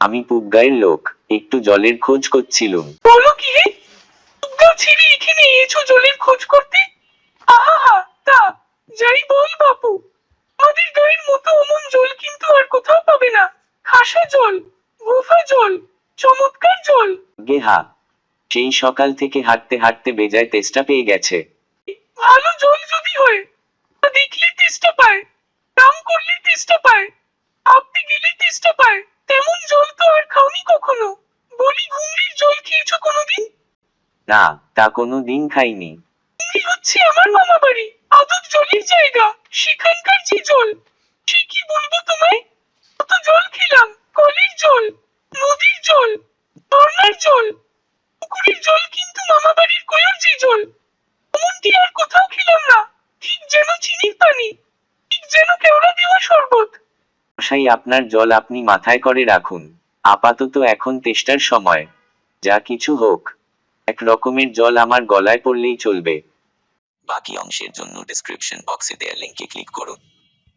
আমি পুবগাঁয়ের লোক, একটু জলের খোঁজ করছিলুম। বলো কি হে? গাঁ ছেড়ে এখানে এসো জলের খোঁজ করতে? আহা, তা যাই বল বাপু, আমাদের গায়ের মতো অমন জল কিন্তু আর কোথাও পাবে না। খাসা জল, গোফা জল, চমৎকার জল। গেহা, সেই সকাল থেকে হাঁটতে হাঁটতে বেজায় তেষ্টা পেয়ে গেছে। ভালো জল যদি হয়, তা দেখলে তেষ্টা পায়, দাম করলে তেষ্টা পায়, আপনি গেলে তেষ্টা পায়, তেমন জল তো আর খাওনি কখনো। বলি, ঘুমরির জল খেয়েছো কোনোদিন? না, তা কোনো দিন খাইনি। ঘুমরি হচ্ছে আমার মামা বাড়ি, আদর জলের জায়গা। সেখানকার যে জল, সে কি বলবো তোমায়। কত জল খেলাম, কলের জল, নদীর জল, ঝর্ণার জল, পুকুরের জল, কিন্তু মামা বাড়ির কয়র যে জল, এমনটি আর কোথাও খেলাম না। ঠিক যেন চিনির পানি, ঠিক যেন কেওড়া দেওয়া শরবত। মশাই, আপনার জল আপনি মাথায় করে রাখুন। আপাতত এখন তেষ্টার সময়। যা কিছু হোক, এক রকমের জল আমার গলায় পড়লেই চলবে। বাকি অংশের জন্য ডেসক্রিপশন বক্সে দেওয়া লিংকে ক্লিক করুন।